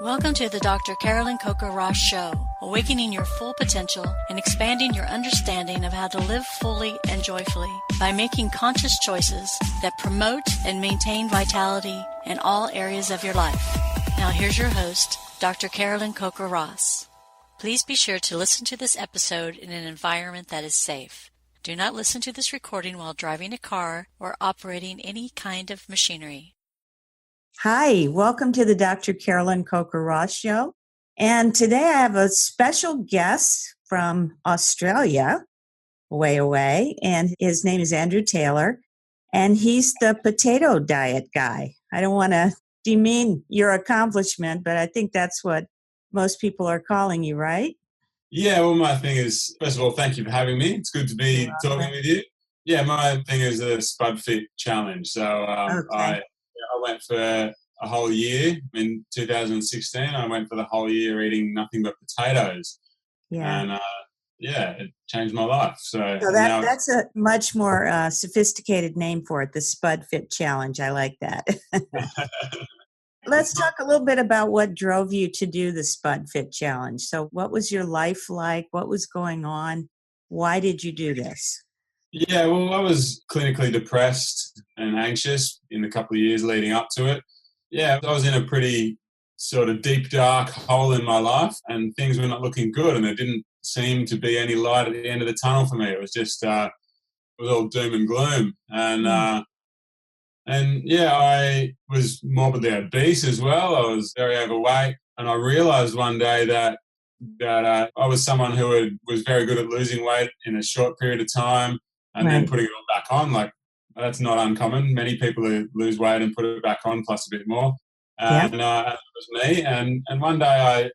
Welcome to the Dr. Carolyn Coker-Ross Show, awakening your full potential and expanding your understanding of how to live fully and joyfully by making conscious choices that promote and maintain vitality in all areas of your life. Now here's your host, Dr. Carolyn Coker-Ross. Please be sure to listen to this episode in an environment that is safe. Do not listen to this recording while driving a car or operating any kind of machinery. Hi, welcome to the Dr. Carolyn Coker-Ross Show. And today I have a special guest from Australia, way away, and his name is Andrew Taylor, and he's the potato diet guy. I don't want to demean your accomplishment, but I think that's what most people are calling you, right? Yeah, well, my thing is, first of all, thank you for having me. It's good to be talking with you. Yeah, my thing is the Spud Fit challenge. So I went for a whole year in 2016. I went for the whole year eating nothing but potatoes. Yeah. And it changed my life. So that's a much more sophisticated name for it, the Spud Fit challenge. I like that. Let's talk a little bit about what drove you to do the Spud Fit challenge. So what was your life like? What was going on? Why did you do this? Yeah, well, I was clinically depressed and anxious in the couple of years leading up to it. Yeah, I was in a pretty sort of deep, dark hole in my life, and things were not looking good, and there didn't seem to be any light at the end of the tunnel for me. It was just, it was all doom and gloom. And I was morbidly obese as well. I was very overweight, and I realised one day that I was someone who was very good at losing weight in a short period of time and then putting it all back on. Like, that's not uncommon. Many people who lose weight and put it back on plus a bit more. And it was me. And one day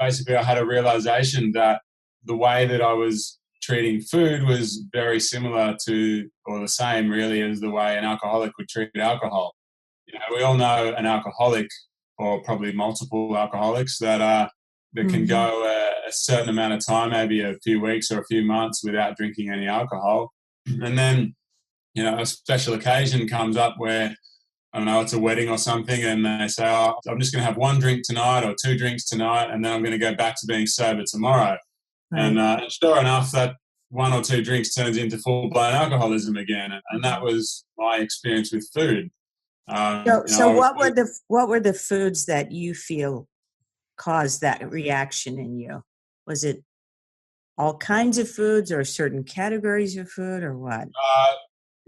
I had a realisation that the way that I was treating food was very similar to, or the same really, as the way an alcoholic would treat alcohol. You know, we all know an alcoholic, or probably multiple alcoholics, that can go a certain amount of time, maybe a few weeks or a few months, without drinking any alcohol. And then, you know, a special occasion comes up where, I don't know, it's a wedding or something, and they say, oh, I'm just going to have one drink tonight or two drinks tonight, and then I'm going to go back to being sober tomorrow. And sure enough, that one or two drinks turns into full-blown alcoholism again. And that was my experience with food. So what were the foods that you feel caused that reaction in you? Was it all kinds of foods or certain categories of food, or what?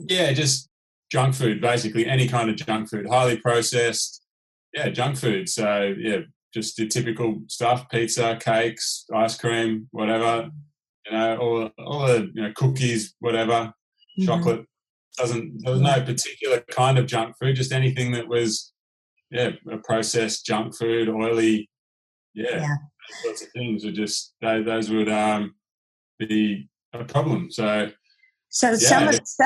Just junk food, basically. Any kind of junk food, highly processed, junk food. So, just the typical stuff: pizza, cakes, ice cream, whatever. You know, all the cookies, whatever, chocolate. There was no particular kind of junk food. Just anything that was, a processed junk food, oily. Those sorts of things are just those would be a problem. So some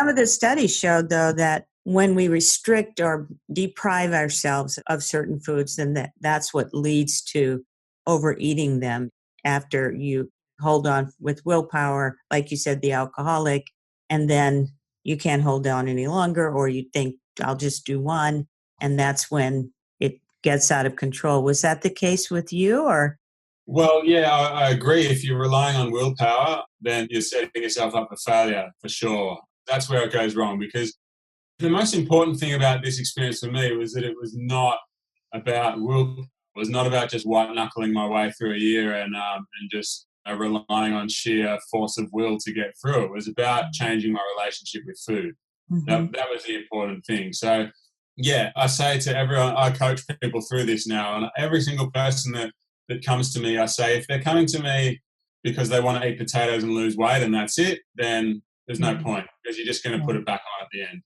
of the studies showed, though, that when we restrict or deprive ourselves of certain foods, then that's what leads to overeating them. After you hold on with willpower, like you said, the alcoholic, and then you can't hold on any longer, or you think, I'll just do one, and that's when it gets out of control. Was that the case with you, or? Well, I agree. If you're relying on willpower, then you're setting yourself up for failure, for sure. That's where it goes wrong, because the most important thing about this experience for me was that it was not about willpower. It was not about just white-knuckling my way through a year and just relying on sheer force of will to get through. It was about changing my relationship with food. That was the important thing. So, I say to everyone, I coach people through this now, and every single person that comes to me, I say, if they're coming to me because they want to eat potatoes and lose weight and that's it, then there's no point, because you're just going to put it back on at the end.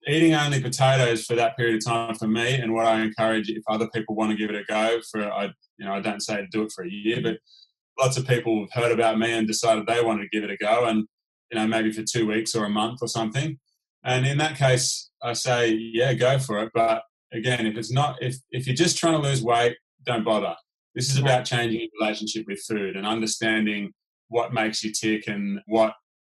Eating only potatoes for that period of time for me, and what I encourage, if other people want to give it a go, I don't say to do it for a year, but lots of people have heard about me and decided they wanted to give it a go, and maybe for 2 weeks or a month or something. And in that case, I say, go for it. But again, if you're just trying to lose weight, don't bother. This is about changing your relationship with food and understanding what makes you tick and what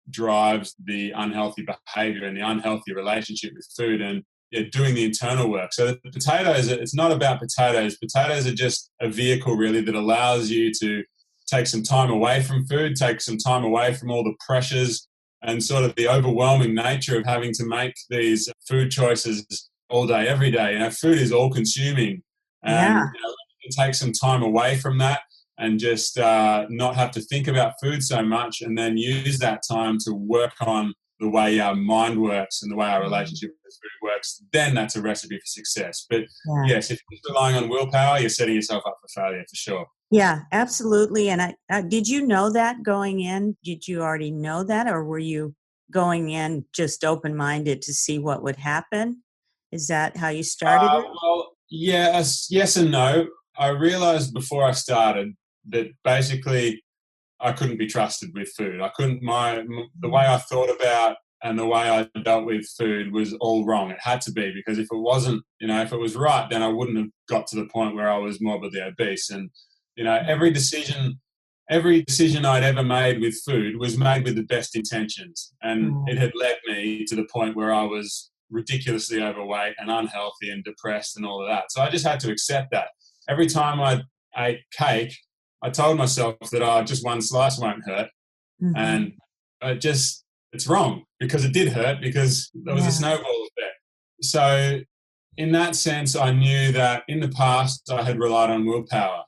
drives the unhealthy behavior and the unhealthy relationship with food. And doing the internal work. So the potatoes, it's not about potatoes. Potatoes are just a vehicle really that allows you to take some time away from food, take some time away from all the pressures and sort of the overwhelming nature of having to make these food choices all day, every day. Food is all consuming. And you can take some time away from that and just not have to think about food so much, and then use that time to work on the way our mind works and the way our relationship with food works. Then that's a recipe for success. But yes, if you're relying on willpower, you're setting yourself up for failure for sure. Yeah, absolutely. And did you know that going in? Did you already know that, or were you going in just open-minded to see what would happen? Is that how you started it? Well, yes and no. I realized before I started that basically I couldn't be trusted with food. I couldn't, the way I thought about and the way I dealt with food was all wrong. It had to be, because if it wasn't, if it was right, then I wouldn't have got to the point where I was morbidly obese. And, every decision I'd ever made with food was made with the best intentions. And it had led me to the point where I was ridiculously overweight and unhealthy and depressed and all of that. So I just had to accept that. Every time I ate cake, I told myself that just one slice won't hurt. Mm-hmm. And it's wrong, because it did hurt, because there was a snowball effect. So in that sense, I knew that in the past I had relied on willpower.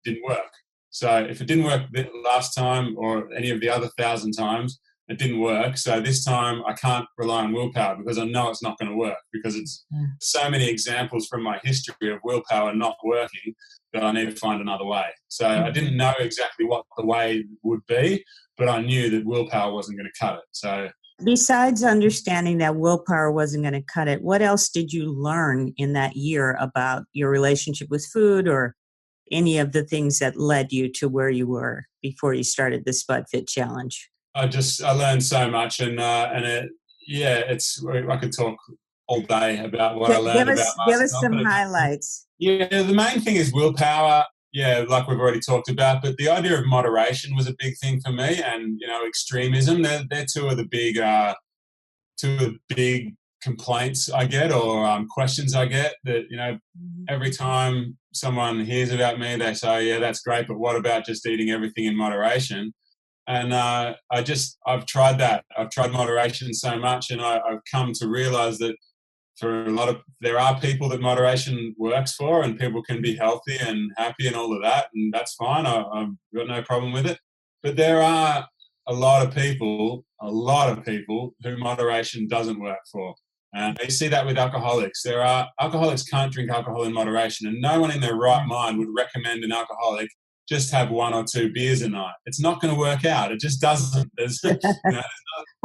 It didn't work. So if it didn't work the last time or any of the other 1,000 times, it didn't work. So this time I can't rely on willpower, because I know it's not going to work, because it's so many examples from my history of willpower not working that I need to find another way. So I didn't know exactly what the way would be, but I knew that willpower wasn't going to cut it. So besides understanding that willpower wasn't going to cut it, what else did you learn in that year about your relationship with food, or any of the things that led you to where you were before you started the Spud Fit Challenge? I learned so much, and I could talk all day about what I learned about myself. Give us some highlights. Yeah, the main thing is willpower. Yeah, like we've already talked about, but the idea of moderation was a big thing for me, and extremism. They're two of the big complaints I get, or questions I get. That every time someone hears about me, they say, "Oh, yeah, that's great, but what about just eating everything in moderation?" And I've tried that. I've tried moderation so much, and I've come to realize that there are people that moderation works for, and people can be healthy and happy and all of that, and that's fine. I've got no problem with it. But there are a lot of people who moderation doesn't work for. And you see that with alcoholics. Alcoholics can't drink alcohol in moderation, and no one in their right mind would recommend an alcoholic just have 1 or 2 beers a night. It's not going to work out. It just doesn't.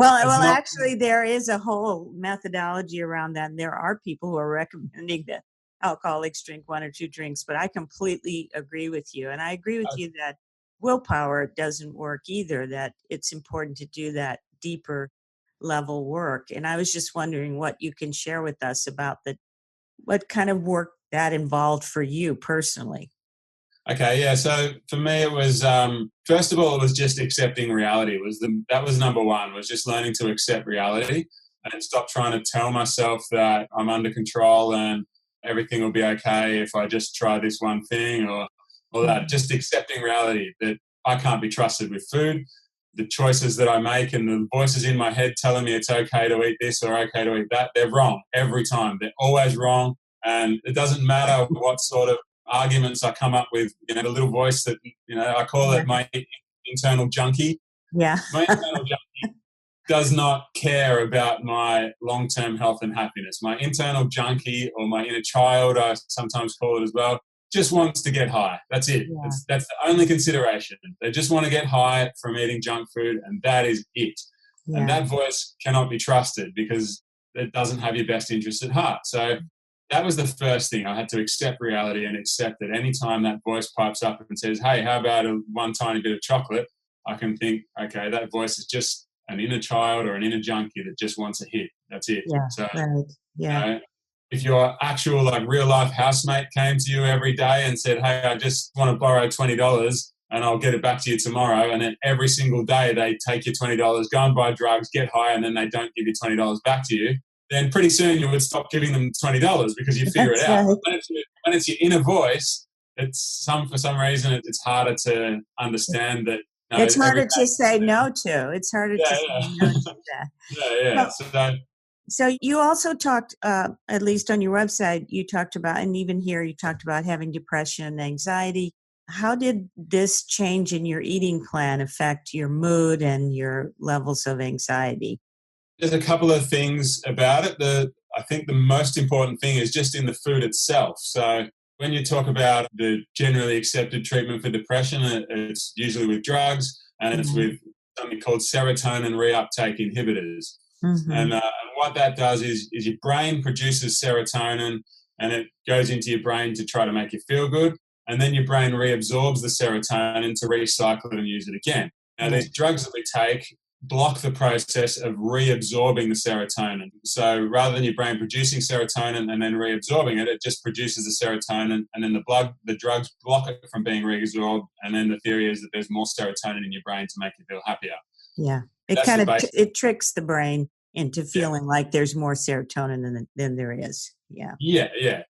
Actually, there is a whole methodology around that. And there are people who are recommending that alcoholics drink 1 or 2 drinks, but I completely agree with you. And I agree with you that willpower doesn't work either, that it's important to do that deeper level work. And I was just wondering what you can share with us about what kind of work that involved for you personally. Okay, yeah. So for me, it was first of all, it was just accepting reality. That was number one. Was just learning to accept reality and stop trying to tell myself that I'm under control and everything will be okay if I just try this one thing or that. Just accepting reality that I can't be trusted with food. The choices that I make and the voices in my head telling me it's okay to eat this or okay to eat that, they're wrong every time. They're always wrong, and it doesn't matter what sort of arguments I come up with, the little voice that, I call it my internal junkie. Yeah. My internal junkie does not care about my long-term health and happiness. My internal junkie, or my inner child, I sometimes call it as well, just wants to get high. That's it. Yeah. That's the only consideration. They just want to get high from eating junk food, and that is it. Yeah. And that voice cannot be trusted because it doesn't have your best interests at heart. So that was the first thing. I had to accept reality and accept that any time that voice pipes up and says, hey, how about one tiny bit of chocolate? I can think, okay, that voice is just an inner child or an inner junkie that just wants a hit. That's it. Yeah, so, right. Yeah. If your actual real life housemate came to you every day and said, hey, I just want to borrow $20 and I'll get it back to you tomorrow, and then every single day they take your $20, go and buy drugs, get high, and then they don't give you $20 back to you, then pretty soon you would stop giving them $20 because you figure it out. Right. When it's your inner voice, for some reason it's harder to understand that. It's harder to say no to. It's harder to say no to that. Yeah. So you also talked, at least on your website, you talked about, and even here you talked about having depression and anxiety. How did this change in your eating plan affect your mood and your levels of anxiety? There's a couple of things about it. I think the most important thing is just in the food itself. So when you talk about the generally accepted treatment for depression, it's usually with drugs, and it's with something called serotonin reuptake inhibitors. Mm-hmm. And what that does is your brain produces serotonin, and it goes into your brain to try to make you feel good, and then your brain reabsorbs the serotonin to recycle it and use it again. Now, these drugs that we take block the process of reabsorbing the serotonin. So rather than your brain producing serotonin and then reabsorbing it, it just produces the serotonin, and then the drugs block it from being reabsorbed. And then the theory is that there's more serotonin in your brain to make you feel happier. Yeah, it kind of it tricks the brain into feeling like there's more serotonin than there is. Yeah.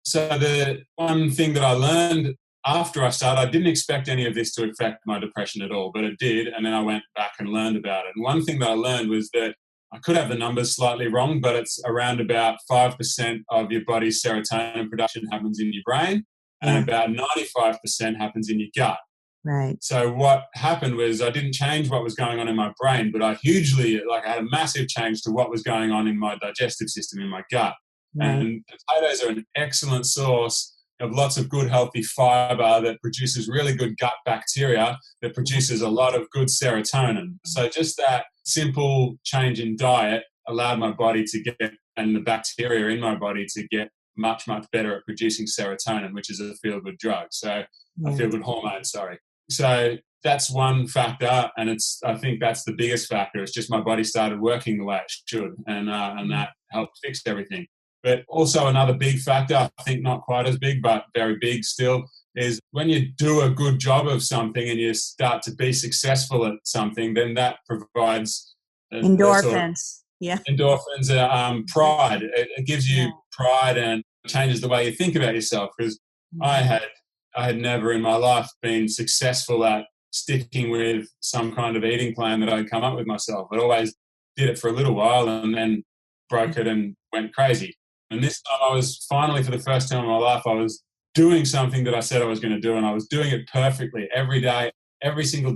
So the one thing that I learned after I started, I didn't expect any of this to affect my depression at all, but it did. And then I went back and learned about it. And one thing that I learned was that I could have the numbers slightly wrong, but it's around about 5% of your body's serotonin production happens in your brain, and about 95% happens in your gut. Right. So what happened was I didn't change what was going on in my brain, but I had a massive change to what was going on in my digestive system, in my gut. Right. And potatoes are an excellent source of lots of good healthy fiber that produces really good gut bacteria that produces a lot of good serotonin. So just that simple change in diet allowed my body to get, and the bacteria in my body to get much, much better at producing serotonin, which is a feel-good drug. So a feel-good hormone, sorry. So that's one factor, and I think that's the biggest factor. It's just my body started working the way it should, and that helped fix everything. But also another big factor, I think not quite as big, but very big still, is when you do a good job of something and you start to be successful at something, then that provides endorphins. Endorphins, pride. It gives you pride and changes the way you think about yourself. Because I had never in my life been successful at sticking with some kind of eating plan that I'd come up with myself. I always did it for a little while and then broke it and went crazy. And this time I was finally, for the first time in my life, I was doing something that I said I was going to do, and I was doing it perfectly every day, every single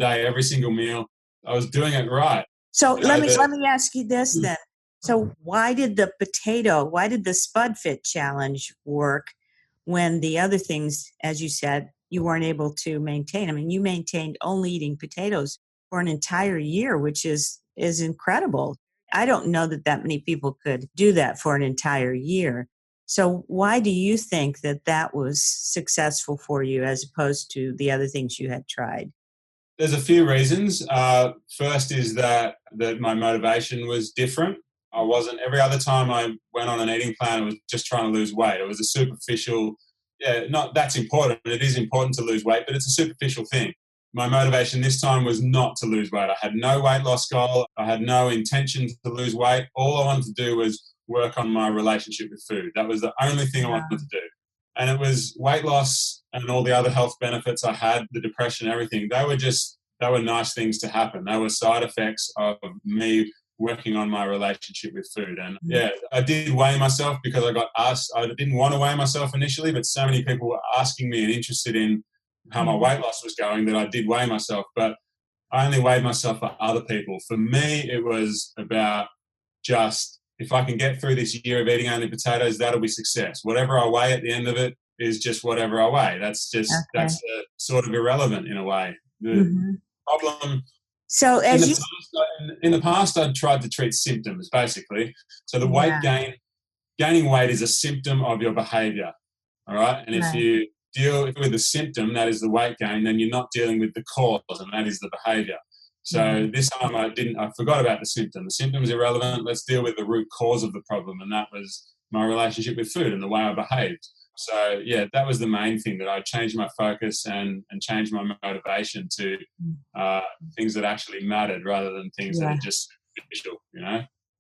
meal. I was doing it right. So let me ask you this then. So why did the Spud Fit challenge work when the other things, as you said, you weren't able to maintain? I mean, you maintained only eating potatoes for an entire year, which is incredible. I don't know that many people could do that for an entire year. So why do you think that was successful for you as opposed to the other things you had tried? There's a few reasons. First is that my motivation was different. I wasn't, every other time I went on an eating plan, I was just trying to lose weight. It was a superficial, that's important. It is important to lose weight, but it's a superficial thing. My motivation this time was not to lose weight. I had no weight loss goal. I had no intention to lose weight. All I wanted to do was work on my relationship with food. That was the only thing I wanted to do. And it was weight loss and all the other health benefits I had, the depression, everything. They were nice things to happen. They were side effects of me working on my relationship with food. And I did weigh myself because I got asked. I didn't want to weigh myself initially, but so many people were asking me and interested in how my weight loss was going that I did weigh myself. But I only weighed myself for other people. For me, it was about just, if I can get through this year of eating only potatoes, that'll be success. Whatever I weigh at the end of it is just whatever I weigh. That's sort of irrelevant in a way. The problem. So in the past, I'd tried to treat symptoms basically. So the weight gaining weight is a symptom of your behavior. All right. And if you deal with the symptom, that is the weight gain, then you're not dealing with the cause, and that is the behavior. So this time I forgot about the symptom. The symptom's irrelevant. Let's deal with the root cause of the problem. And that was my relationship with food and the way I behaved. So that was the main thing, that I changed my focus and changed my motivation to things that actually mattered rather than things that are just superficial,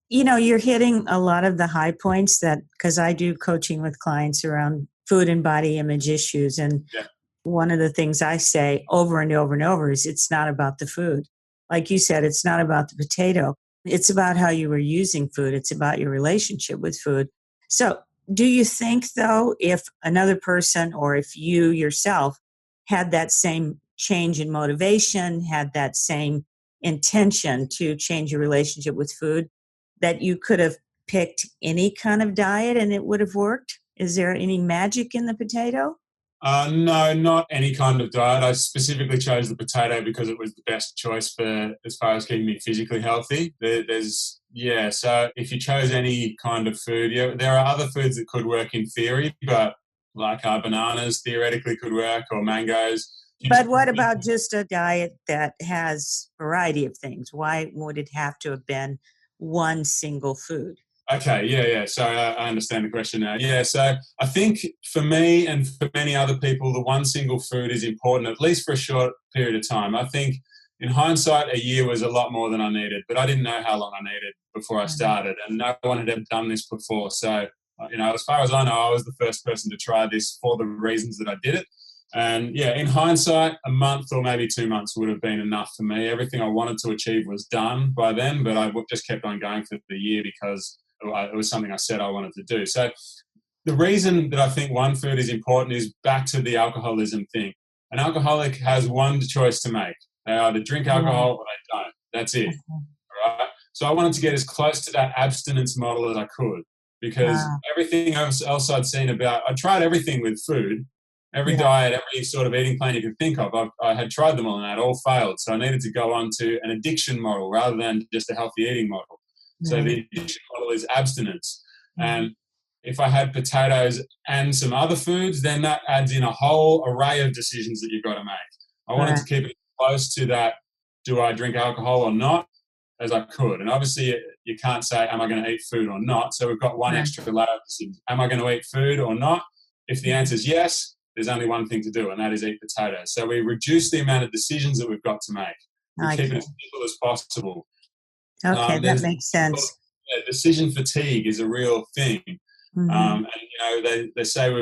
You're hitting a lot of the high points that, because I do coaching with clients around food and body image issues. And Yeah. one of the things I say over and over and over is it's not about the food. Like you said, it's not about the potato. It's about how you were using food. It's about your relationship with food. So do you think, though, if another person or if you yourself had that same change in motivation, had that same intention to change your relationship with food, that you could have picked any kind of diet and it would have worked? Is there any magic in the potato? No, not any kind of diet. I specifically chose the potato because it was the best choice for as far as keeping me physically healthy. So if you chose any kind of food, there are other foods that could work in theory, but like bananas theoretically could work, or mangoes. But what about just a diet that has variety of things? Why would it have to have been one single food? Okay, yeah. So I understand the question now. Yeah, so I think for me and for many other people, the one single food is important, at least for a short period of time. I think in hindsight, a year was a lot more than I needed, but I didn't know how long I needed before I started, and no one had ever done this before. So, as far as I know, I was the first person to try this for the reasons that I did it. And yeah, in hindsight, a month or maybe 2 months would have been enough for me. Everything I wanted to achieve was done by then, but I just kept on going for the year because it was something I said I wanted to do. So the reason that I think one food is important is back to the alcoholism thing. An alcoholic has one choice to make. They either drink alcohol or they don't. That's it. Right? So I wanted to get as close to that abstinence model as I could, because everything else I'd seen about, I tried everything with food, every diet, every sort of eating plan you can think of. I had tried them all and that all failed. So I needed to go on to an addiction model rather than just a healthy eating model. So the addiction model is abstinence. And if I had potatoes and some other foods, then that adds in a whole array of decisions that you've got to make. I wanted to keep it close to that, do I drink alcohol or not, as I could. And obviously you can't say, am I going to eat food or not? So we've got one extra layer of decisions. Am I going to eat food or not? If the answer is yes, there's only one thing to do, and that is eat potatoes. So we reduce the amount of decisions that we've got to make. We keep it as simple as possible. Okay, that makes sense. Decision fatigue is a real thing. And, they say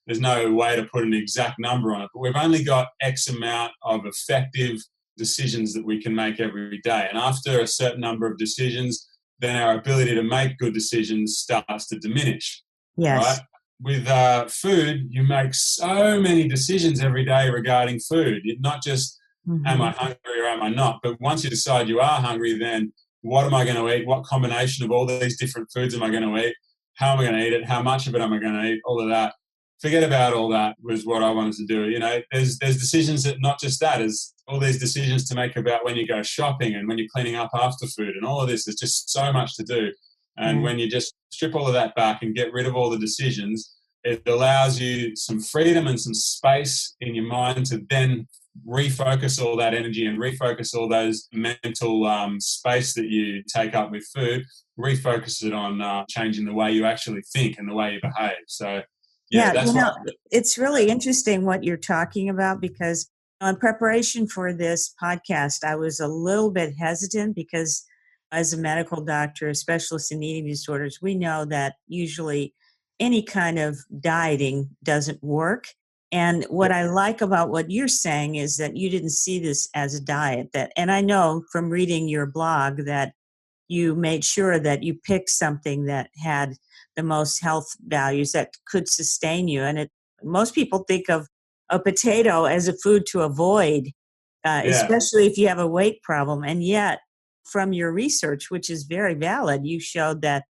there's no way to put an exact number on it, but we've only got X amount of effective decisions that we can make every day. And after a certain number of decisions, then our ability to make good decisions starts to diminish. Yes. Right? With food, you make so many decisions every day regarding food. Not just, am I hungry or am I not? But once you decide you are hungry, then what am I going to eat? What combination of all these different foods am I going to eat? How am I going to eat it? How much of it am I going to eat? All of that. Forget about all that was what I wanted to do. There's decisions that not just that, is all these decisions to make about when you go shopping and when you're cleaning up after food and all of this. There's just so much to do. And when you just strip all of that back and get rid of all the decisions, it allows you some freedom and some space in your mind to then refocus all that energy and refocus all those mental space that you take up with food, refocus it on changing the way you actually think and the way you behave. So, it's really interesting what you're talking about, because in preparation for this podcast, I was a little bit hesitant because as a medical doctor, a specialist in eating disorders, we know that usually any kind of dieting doesn't work. And what I like about what you're saying is that you didn't see this as a diet. And I know from reading your blog that you made sure that you picked something that had the most health values that could sustain you. And most people think of a potato as a food to avoid, especially if you have a weight problem. And yet, from your research, which is very valid, you showed that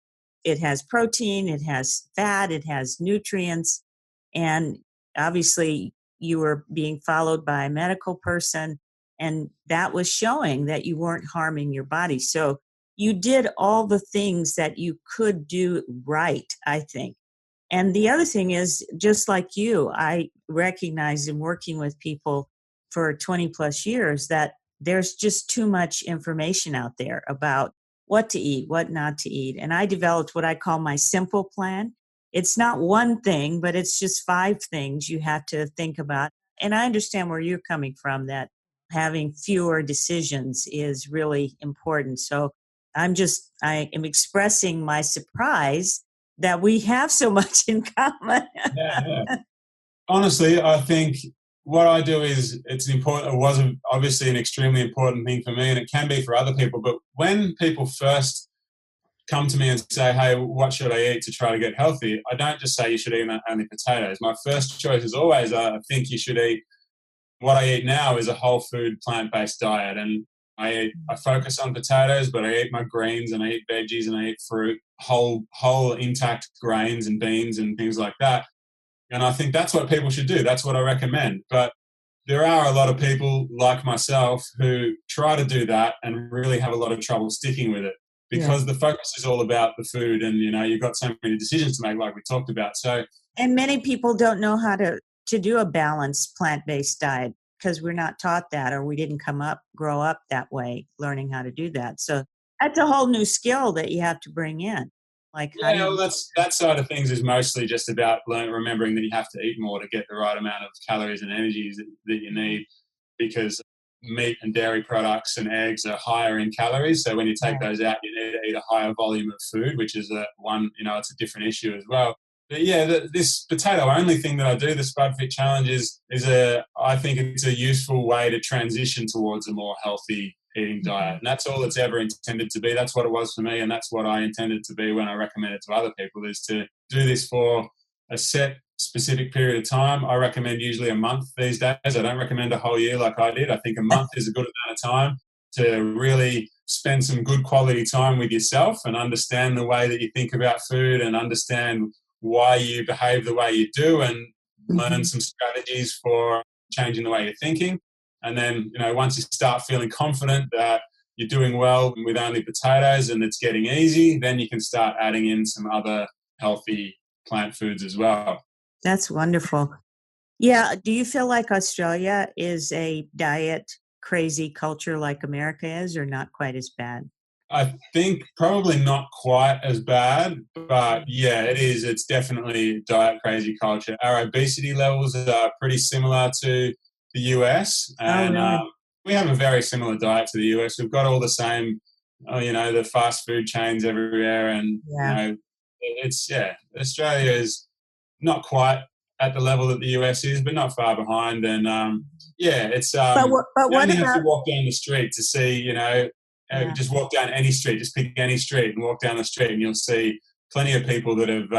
it has protein, it has fat, it has nutrients. And obviously, you were being followed by a medical person, and that was showing that you weren't harming your body. So you did all the things that you could do right, I think. And the other thing is, just like you, I recognize in working with people for 20 plus years that there's just too much information out there about what to eat, what not to eat. And I developed what I call my simple plan. It's not one thing, but it's just 5 things you have to think about. And I understand where you're coming from, that having fewer decisions is really important. So I am expressing my surprise that we have so much in common. Yeah. Honestly, I think what I do is it was obviously an extremely important thing for me, and it can be for other people. But when people first come to me and say, hey, what should I eat to try to get healthy? I don't just say you should eat only potatoes. My first choice is always, I think you should eat, what I eat now is a whole food plant-based diet. And I focus on potatoes, but I eat my greens and I eat veggies and I eat fruit, whole intact grains and beans and things like that. And I think that's what people should do. That's what I recommend. But there are a lot of people like myself who try to do that and really have a lot of trouble sticking with it because the focus is all about the food and, you've got so many decisions to make like we talked about. So, and many people don't know how to do a balanced plant-based diet because we're not taught that, or we didn't grow up that way, learning how to do that. So that's a whole new skill that you have to bring in. Like, that side of things is mostly just about remembering that you have to eat more to get the right amount of calories and energies that you need, because meat and dairy products and eggs are higher in calories. So when you take those out, you need to eat a higher volume of food, which is it's a different issue as well. But this potato-only thing that I do, the Spud Fit Challenge, I think it's a useful way to transition towards a more healthy eating diet. And that's all it's ever intended to be. That's what it was for me, and that's what I intended to be when I recommend it to other people, is to do this for a set specific period of time. I recommend usually a month these days. I don't recommend a whole year like I did. I think a month is a good amount of time to really spend some good quality time with yourself and understand the way that you think about food and understand why you behave the way you do, and learn some strategies for changing the way you're thinking. And then, once you start feeling confident that you're doing well with only potatoes and it's getting easy, then you can start adding in some other healthy plant foods as well. That's wonderful. Yeah. Do you feel like Australia is a diet crazy culture like America is, or not quite as bad? I think probably not quite as bad, but yeah, it is. It's definitely diet crazy culture. Our obesity levels are pretty similar to the US, and really? We have a very similar diet to the US. We've got all the same, the fast food chains everywhere, and Australia is not quite at the level that the US is, but not far behind. And it's but you what only about, have to walk down the street to see, just walk down any street, just pick any street and walk down the street, and you'll see plenty of people that have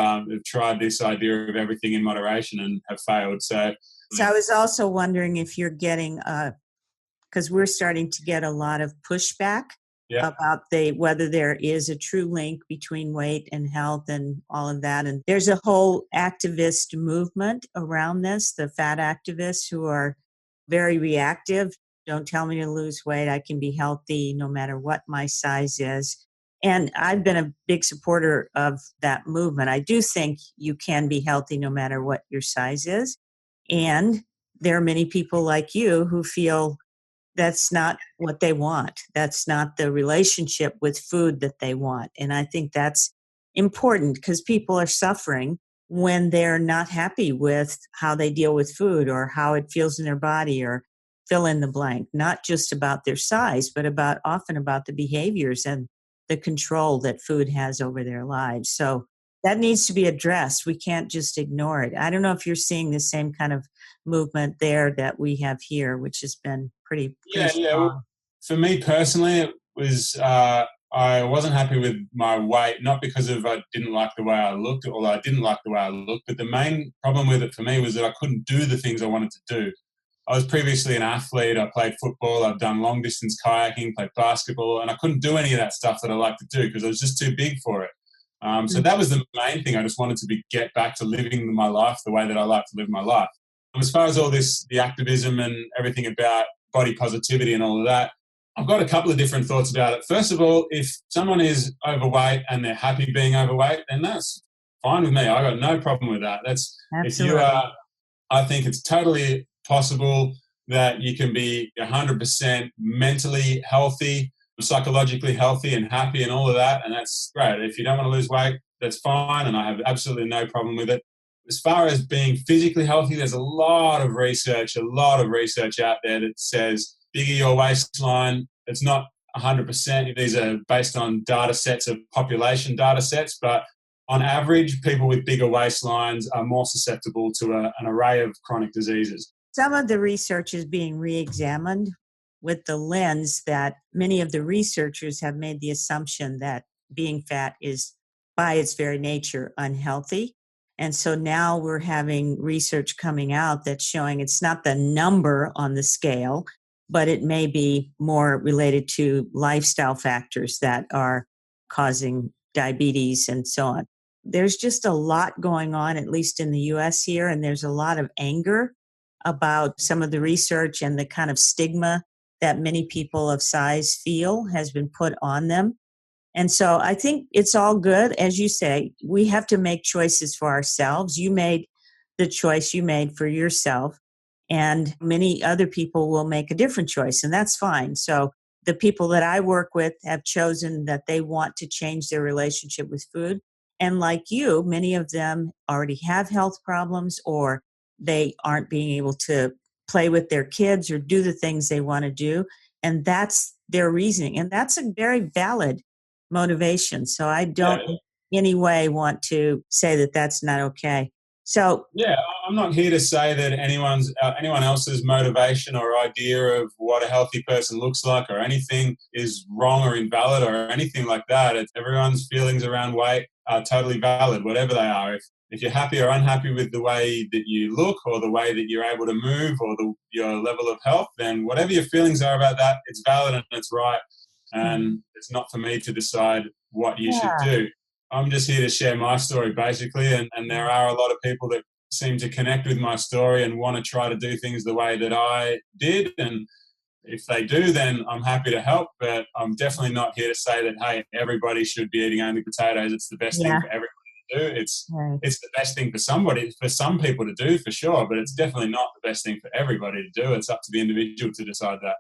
tried this idea of everything in moderation and have failed. So I was also wondering if you're getting, because we're starting to get a lot of pushback about whether there is a true link between weight and health and all of that. And there's a whole activist movement around this, the fat activists who are very reactive. Don't tell me to lose weight. I can be healthy no matter what my size is. And I've been a big supporter of that movement. I do think you can be healthy no matter what your size is. And there are many people like you who feel that's not what they want. That's not the relationship with food that they want. And I think that's important because people are suffering when they're not happy with how they deal with food or how it feels in their body, or fill in the blank, not just about their size, but often about the behaviors and the control that food has over their lives. So that needs to be addressed. We can't just ignore it. I don't know if you're seeing the same kind of movement there that we have here, which has been pretty strong. Well, for me personally, it was I wasn't happy with my weight, not because I didn't like the way I looked, although I didn't like the way I looked, but the main problem with it for me was that I couldn't do the things I wanted to do. I was previously an athlete. I played football. I've done long distance kayaking, played basketball, and I couldn't do any of that stuff that I like to do because I was just too big for it. So that was the main thing. I just wanted to get back to living my life the way that I like to live my life. As far as all this, the activism and everything about body positivity and all of that, I've got a couple of different thoughts about it. First of all, if someone is overweight and they're happy being overweight, then that's fine with me. I got no problem with that. Absolutely. If you are, I think it's totally possible that you can be 100% mentally healthy, psychologically healthy and happy and all of that, and that's great. If you don't want to lose weight, that's fine, and I have absolutely no problem with it. As far as being physically healthy, there's a lot of research out there that says bigger your waistline, it's not 100%. These are based on data sets of population data sets, but on average, people with bigger waistlines are more susceptible to an array of chronic diseases. Some of the research is being re-examined with the lens that many of the researchers have made the assumption that being fat is by its very nature unhealthy. And so now we're having research coming out that's showing it's not the number on the scale, but it may be more related to lifestyle factors that are causing diabetes and so on. There's just a lot going on, at least in the US here, and there's a lot of anger about some of the research and the kind of stigma that many people of size feel has been put on them. And so I think it's all good. As you say, we have to make choices for ourselves. You made the choice you made for yourself, and many other people will make a different choice, and that's fine. So the people that I work with have chosen that they want to change their relationship with food. And like you, many of them already have health problems, or they aren't being able to play with their kids or do the things they want to do. And that's their reasoning. And that's a very valid motivation. So I don't in any way want to say that that's not okay. So yeah, I'm not here to say that anyone else's motivation or idea of what a healthy person looks like or anything is wrong or invalid or anything like that. Everyone's feelings around weight are totally valid, whatever they are. If you're happy or unhappy with the way that you look or the way that you're able to move or your level of health, then whatever your feelings are about that, it's valid and it's right. And it's not for me to decide what you should do. I'm just here to share my story, basically, and there are a lot of people that seem to connect with my story and want to try to do things the way that I did. And if they do, then I'm happy to help. But I'm definitely not here to say that, hey, everybody should be eating only potatoes. It's the best thing for everybody to do. It's the best thing for some people to do, for sure, but it's definitely not the best thing for everybody to do. It's up to the individual to decide that.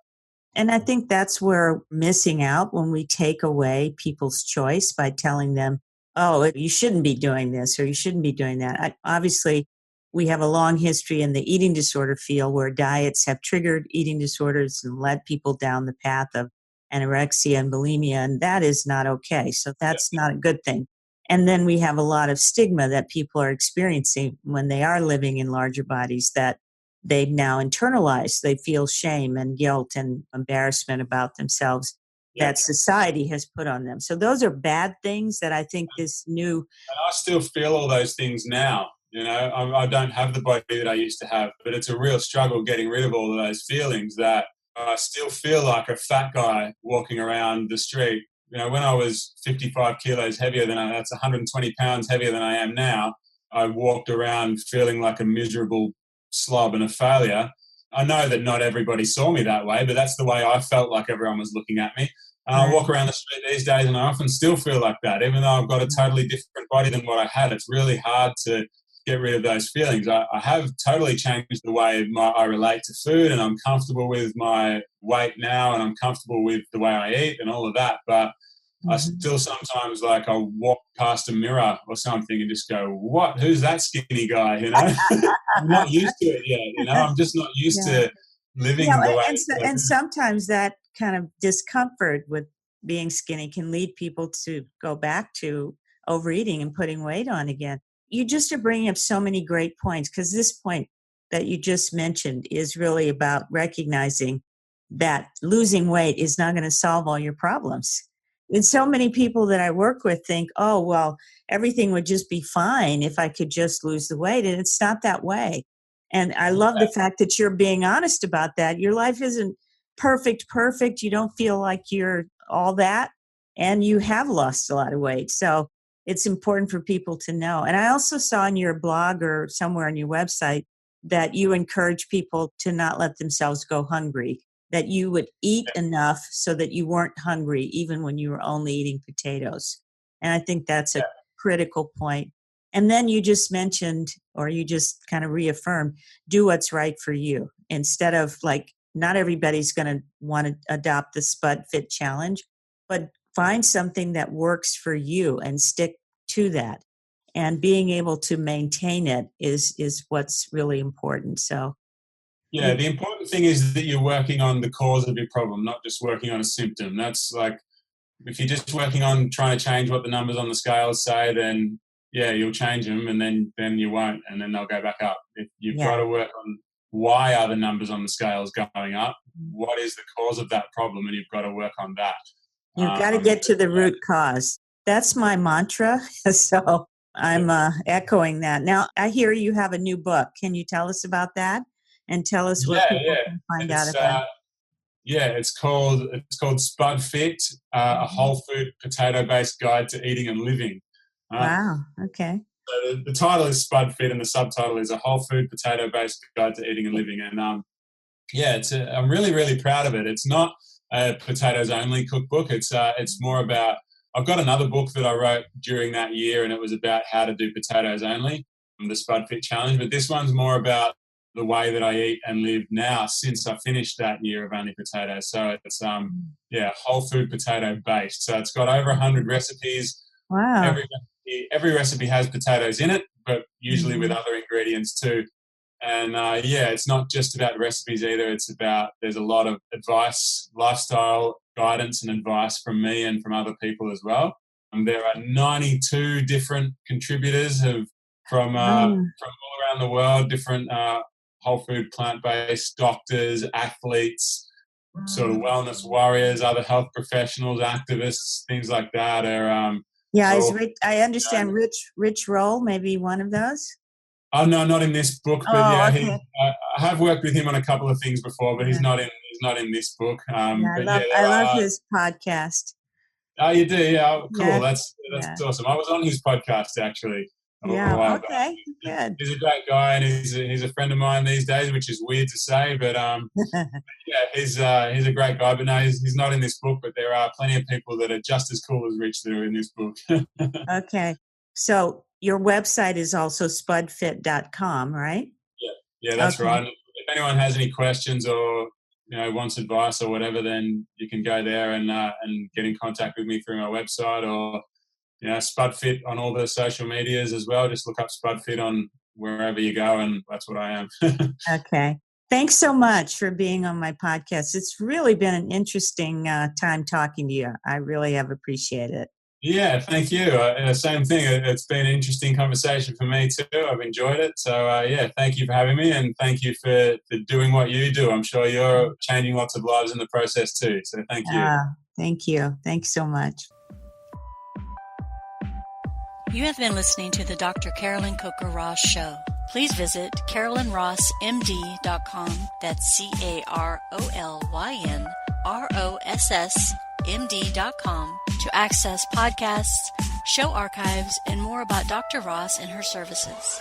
And I think that's where we're missing out when we take away people's choice by telling them, oh, you shouldn't be doing this or you shouldn't be doing that. Obviously, we have a long history in the eating disorder field where diets have triggered eating disorders and led people down the path of anorexia and bulimia, and that is not okay. So that's not a good thing. And then we have a lot of stigma that people are experiencing when they are living in larger bodies that they've now internalized. They feel shame and guilt and embarrassment about themselves that society has put on them. So those are bad things that I think this new... And I still feel all those things now. You know, I don't have the body that I used to have, but it's a real struggle getting rid of all of those feelings that I still feel like a fat guy walking around the street. You know, when I was 55 kilos heavier that's 120 pounds heavier than I am now, I walked around feeling like a miserable slob and a failure. I know that not everybody saw me that way, but that's the way I felt like everyone was looking at me. And I walk around the street these days and I often still feel like that. Even though I've got a totally different body than what I had, it's really hard to get rid of those feelings. I have totally changed the way I relate to food, and I'm comfortable with my weight now, and I'm comfortable with the way I eat and all of that. But I still sometimes, like, I'll walk past a mirror or something and just go, what? Who's that skinny guy? You know, I'm not used to it yet. You know, I'm just not used to living the way. And sometimes that kind of discomfort with being skinny can lead people to go back to overeating and putting weight on again. You just are bringing up so many great points, because this point that you just mentioned is really about recognizing that losing weight is not going to solve all your problems. And so many people that I work with think, oh, well, everything would just be fine if I could just lose the weight. And it's not that way. And I love the fact that you're being honest about that. Your life isn't perfect. You don't feel like you're all that. And you have lost a lot of weight. So it's important for people to know. And I also saw on your blog or somewhere on your website that you encourage people to not let themselves go hungry, that you would eat enough so that you weren't hungry even when you were only eating potatoes. And I think that's a critical point. And then you just mentioned, or you just kind of reaffirmed, do what's right for you. Instead of, like, not everybody's going to want to adopt the Spud Fit challenge, but find something that works for you and stick to that. And being able to maintain it is what's really important. So Yeah, the important thing is that you're working on the cause of your problem, not just working on a symptom. That's like, if you're just working on trying to change what the numbers on the scales say, then yeah, you'll change them, and then you won't, and then they'll go back up. If you've got to work on why are the numbers on the scales going up, what is the cause of that problem, and you've got to work on that. You've got to get to the root cause. That's my mantra. So I'm echoing that. Now, I hear you have a new book. Can you tell us about that and tell us what people can find out about? It's called Spud Fit, a whole food potato-based guide to eating and living. Wow. Okay. So the title is Spud Fit, and the subtitle is a whole food potato-based guide to eating and living. And I'm really, really proud of it. It's not a potatoes only cookbook. It's more about, I've got another book that I wrote during that year, and it was about how to do potatoes only, the Spud Fit Challenge. But this one's more about the way that I eat and live now since I finished that year of only potatoes. So it's whole food potato based. So it's got over 100 recipes. Wow. Every recipe has potatoes in it, but usually with other ingredients too. And it's not just about the recipes either. It's about, there's a lot of advice, lifestyle guidance and advice from me and from other people as well. There are 92 different contributors from all around the world, different whole food, plant-based doctors, athletes, sort of wellness warriors, other health professionals, activists, things like that. I understand Rich Roll, maybe one of those? Oh, no, not in this book. But I have worked with him on a couple of things before, but he's not in this book. I love his podcast. Oh, you do? Yeah, cool. Yeah. That's awesome. I was on his podcast, actually. Okay, good. He's a great guy, and he's a friend of mine these days, which is weird to say, but he's a great guy. But no, he's not in this book, but there are plenty of people that are just as cool as Rich that are in this book. Okay, so your website is also spudfit.com, right? Yeah, that's right. If anyone has any questions or wants advice or whatever, then you can go there and get in contact with me through my website, or Spud Fit on all the social medias as well. Just look up Spud Fit on wherever you go, and that's what I am. Okay. Thanks so much for being on my podcast. It's really been an interesting time talking to you. I really have appreciated it. Yeah, thank you. Same thing. It's been an interesting conversation for me too. I've enjoyed it. So, thank you for having me, and thank you for doing what you do. I'm sure you're changing lots of lives in the process too. So thank you. Thank you. Thanks so much. You have been listening to the Dr. Carolyn Coker-Ross Show. Please visit CarolynRossMD.com. That's CarolynRossMD.com to access podcasts, show archives, and more about Dr. Ross and her services.